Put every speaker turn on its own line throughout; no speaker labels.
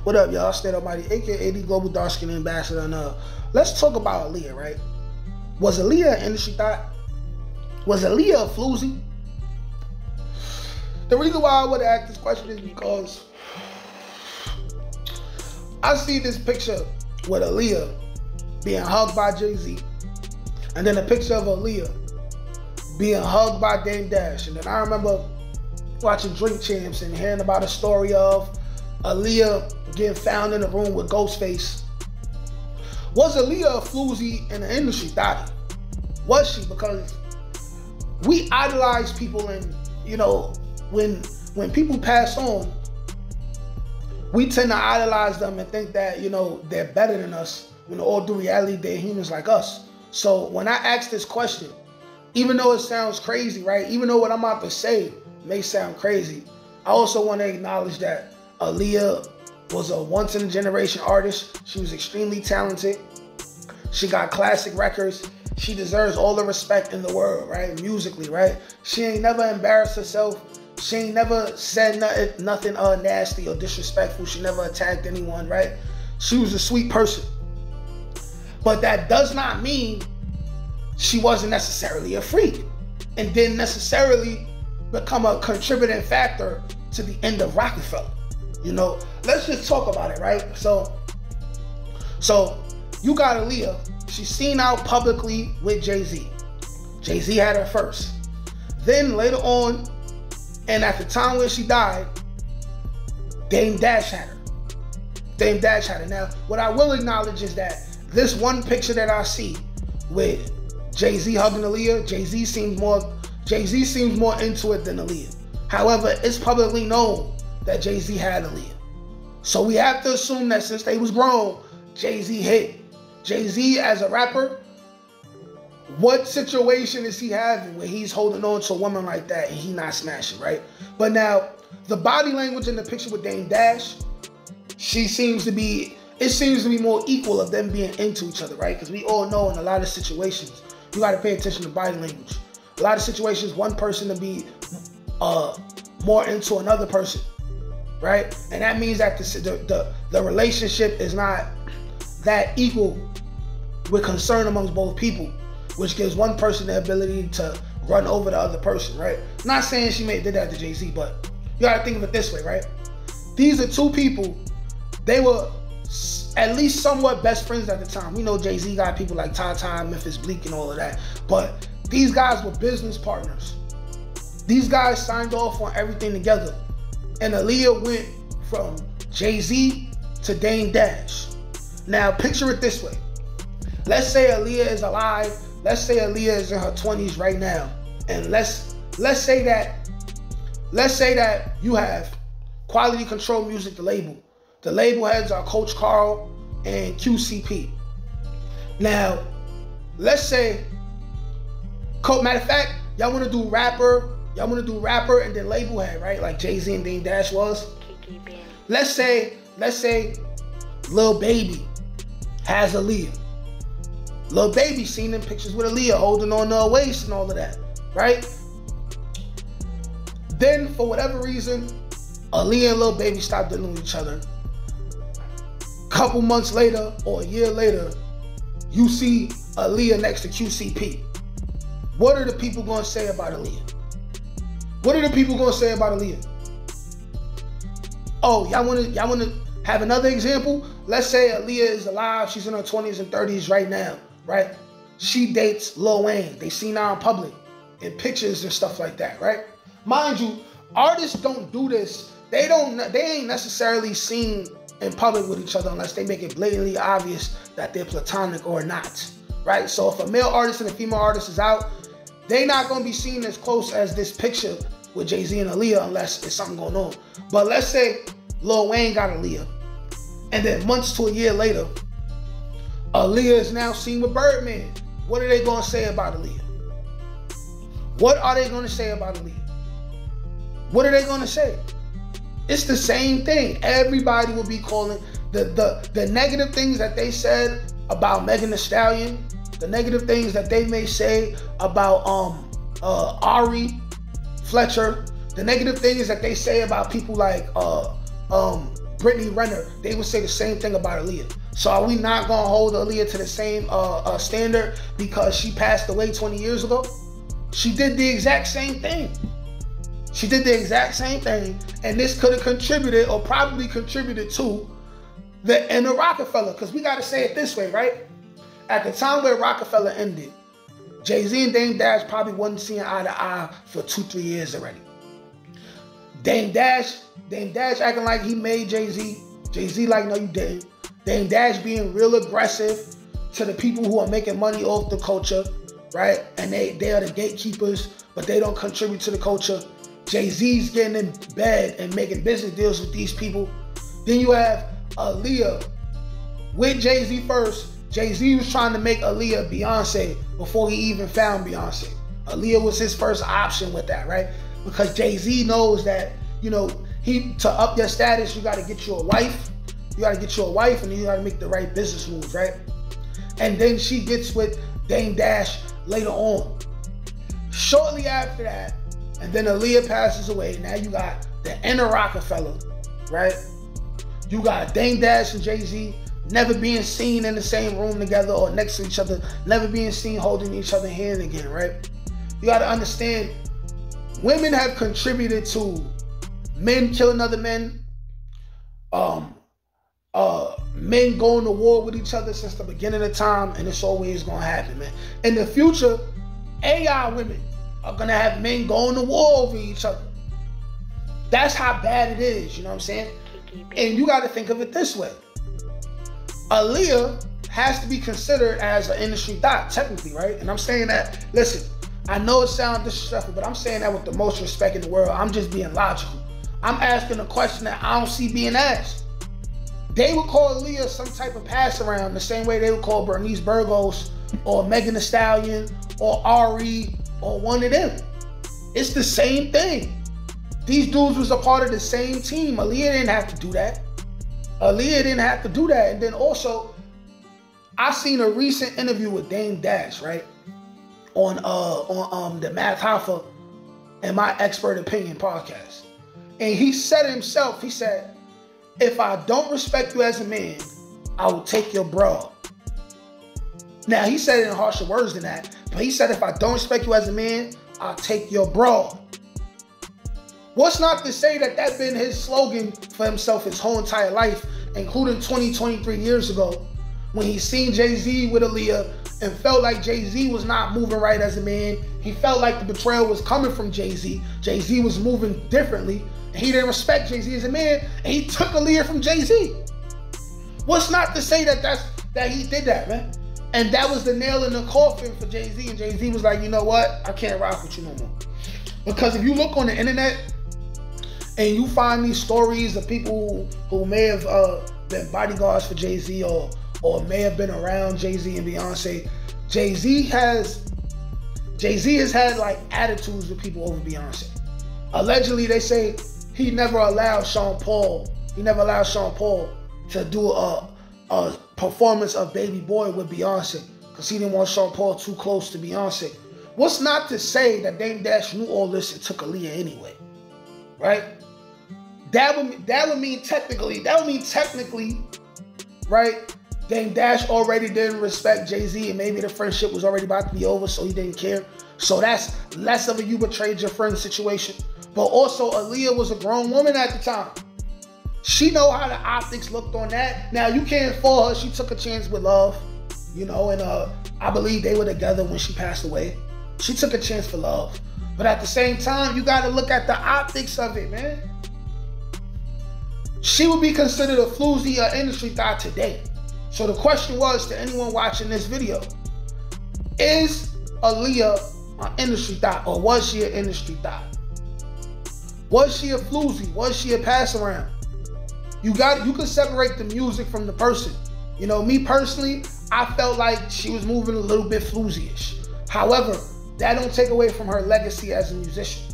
What up, y'all? State Almighty, aka the Global Dark Skin Ambassador. And let's talk about Aaliyah, right? Was Aaliyah an industry thought? Was Aaliyah a floozy? The reason why I want to ask this question is because I see this picture with Aaliyah being hugged by JayZ, and then a picture of Aaliyah being hugged by damedash. And then I remember watching Drink Champs and hearing about a story of Aaliyah getting found in a room with Ghostface. Was Aaliyah a floozy in the industry thotty? Was she? Because we idolize people, and you know, when people pass on, we tend to idolize them and think that, you know, they're better than us, when all due reality, they're humans like us. So when I ask this question, even though it sounds crazy, right? Even though what I'm about to say may sound crazy, I also want to acknowledge that Aaliyah was a once-in-a-generation artist. She was extremely talented. She got classic records. She deserves all the respect in the world, right? Musically, right? She ain't never embarrassed herself. She ain't never said nothing nasty or disrespectful. She never attacked anyone, right? She was a sweet person. But that does not mean she wasn't necessarily a freak and didn't necessarily become a contributing factor to the end of Rockefeller. You know, let's just talk about it, right? So you got Aaliyah. She's seen out publicly with JayZ. JayZ had her first. Then later on, and at the time when she died, damedash had her. damedash had her. Now, what I will acknowledge is that this one picture that I see with JayZ hugging Aaliyah, JayZ seems more into it than Aaliyah. However, it's publicly known that JayZ had Aaliyah. So we have to assume that since they was grown, JayZ hit. JayZ as a rapper, what situation is he having where he's holding on to a woman like that and he not smashing, right? But now, the body language in the picture with damedash, it seems to be more equal of them being into each other, right? Because we all know in a lot of situations, you got to pay attention to body language. A lot of situations, one person to be more into another person, right? And that means that the relationship is not that equal with concern amongst both people, which gives one person the ability to run over the other person, right? Not saying she may have did that to JayZ, but you gotta think of it this way, right? These are two people, they were at least somewhat best friends at the time. We know JayZ got people like Thot, Memphis Bleak and all of that, but these guys were business partners. These guys signed off on everything together. And Aaliyah went from JayZ to damedash. Now picture it this way. Let's say Aaliyah is alive. Let's say Aaliyah is in her 20s right now. And let's say that you have Quality Control Music, the label. The label heads are Coach Carl and QCP. Now, let's say, matter of fact, y'all want to do rapper and then label head, right? Like JayZ and damedash was. Let's say Lil Baby has Aaliyah. Lil Baby seen in pictures with Aaliyah holding on to her waist and all of that, right? Then, for whatever reason, Aaliyah and Lil Baby stopped dealing with each other. Couple months later or a year later, you see Aaliyah next to QCP. What are the people going to say about Aaliyah? What are the people going to say about Aaliyah? Oh, y'all want to have another example? Let's say Aaliyah is alive. She's in her 20s and 30s right now, right? She dates Lil Wayne. They seen her in public in pictures and stuff like that, right? Mind you, artists don't do this. They ain't necessarily seen in public with each other unless they make it blatantly obvious that they're platonic or not, right? So if a male artist and a female artist is out, they not going to be seen as close as this picture with JayZ and Aaliyah unless there's something going on. But let's say Lil Wayne got Aaliyah, and then months to a year later, Aaliyah is now seen with Birdman. What are they going to say about Aaliyah? What are they going to say about Aaliyah? What are they going to say? It's the same thing. Everybody will be calling the negative things that they said about Megan Thee Stallion, the negative things that they may say about Ari Fletcher, the negative things that they say about people like Brittany Renner, they would say the same thing about Aaliyah. So are we not gonna hold Aaliyah to the same standard because she passed away 20 years ago? She did the exact same thing. She did the exact same thing, and this could have contributed or probably contributed to the end of Rockefeller. Because we got to say it this way, right? At the time where Rockefeller ended, JayZ and Dame Dash probably wasn't seeing eye to eye for 2-3 years already. Dame Dash acting like he made JayZ. JayZ like, no, you didn't. Dame Dash being real aggressive to the people who are making money off the culture, right? And they are the gatekeepers, but they don't contribute to the culture. JayZ's getting in bed and making business deals with these people. Then you have Aaliyah with JayZ first. JayZ was trying to make Aaliyah Beyonce before he even found Beyonce. Aaliyah was his first option with that, right? Because JayZ knows that, you know, to up your status, you got to get you a wife. You got to get you a wife, and then you got to make the right business moves, right? And then she gets with Dame Dash later on. Shortly after that, and then Aaliyah passes away. Now you got the end of Rockefeller, right? You got Dame Dash and JayZ never being seen in the same room together or next to each other, never being seen holding each other's hand again, right? You got to understand, women have contributed to men killing other men, men going to war with each other since the beginning of time, and it's always going to happen, man. In the future, AI women are going to have men going to war over each other. That's how bad it is, you know what I'm saying? And you got to think of it this way. Aaliyah has to be considered as an industry thot, technically, right? And I'm saying that, listen, I know it sounds disrespectful, but I'm saying that with the most respect in the world. I'm just being logical. I'm asking a question that I don't see being asked. They would call Aaliyah some type of pass around the same way they would call Bernice Burgos or Megan Thee Stallion or Ari or one of them. It's the same thing. These dudes was a part of the same team. Aaliyah didn't have to do that. Aaliyah didn't have to do that. And then also, I seen a recent interview with Dame Dash, right? On the Math Hoffa and My Expert Opinion podcast. And he said himself, he said, if I don't respect you as a man, I will take your bra. Now, he said it in harsher words than that, but he said, if I don't respect you as a man, I'll take your bra. What's not to say that that's been his slogan for himself his whole entire life, including 23 years ago, when he seen JayZ with Aaliyah and felt like JayZ was not moving right as a man. He felt like the betrayal was coming from JayZ. JayZ was moving differently, and he didn't respect JayZ as a man, and he took Aaliyah from JayZ. What's not to say that he did that, man? And that was the nail in the coffin for JayZ, and JayZ was like, you know what? I can't rock with you no more. Because if you look on the internet and you find these stories of people who may have been bodyguards for JayZ or may have been around JayZ and Beyonce, JayZ has had like attitudes with people over Beyonce. Allegedly, they say he never allowed Sean Paul to do a performance of Baby Boy with Beyonce because he didn't want Sean Paul too close to Beyonce. What's not to say that Dame Dash knew all this and took Aaliyah anyway, right? That would mean technically, right? Dame Dash already didn't respect JayZ, and maybe the friendship was already about to be over, so he didn't care. So that's less of a you betrayed your friend situation. But also, Aaliyah was a grown woman at the time. She know how the optics looked on that. Now, you can't fault her. She took a chance with love, you know, and I believe they were together when she passed away. She took a chance for love. But at the same time, you got to look at the optics of it, man. She would be considered a floozy or industry thot today. So the question was to anyone watching this video, is Aaliyah an industry thot, or was she an industry thot? Was she a floozy? Was she a pass around? You can separate the music from the person. You know, me personally, I felt like she was moving a little bit floozy-ish. However, that don't take away from her legacy as a musician.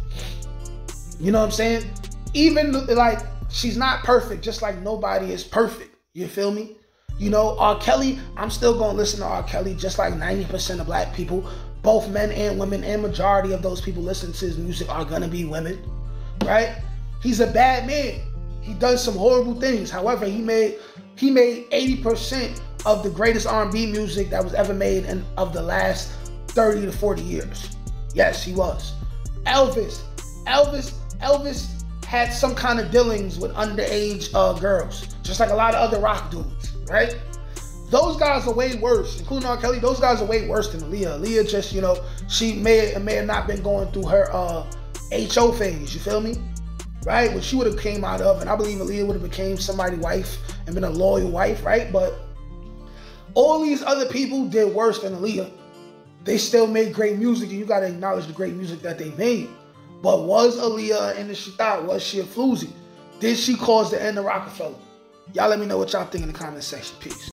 You know what I'm saying? Even like, she's not perfect, just like nobody is perfect. You feel me? You know, R. Kelly, I'm still going to listen to R. Kelly just like 90% of black people. Both men and women, and majority of those people listening to his music are going to be women, right? He's a bad man. He done some horrible things. However, he made 80% of the greatest R&B music that was ever made of the last 30 to 40 years. Yes, he was. Elvis had some kind of dealings with underage girls, just like a lot of other rock dudes, right? Those guys are way worse, including R. Kelly. Those guys are way worse than Aaliyah. Aaliyah just, you know, she may have not been going through her HO phase, you feel me? Right? Which she would have came out of, and I believe Aaliyah would have became somebody's wife and been a loyal wife, right? But all these other people did worse than Aaliyah. They still made great music, and you got to acknowledge the great music that they made. But was Aaliyah an industry thought? Was she a floozy? Did she cause the end of Rockefeller? Y'all let me know what y'all think in the comment section. Peace.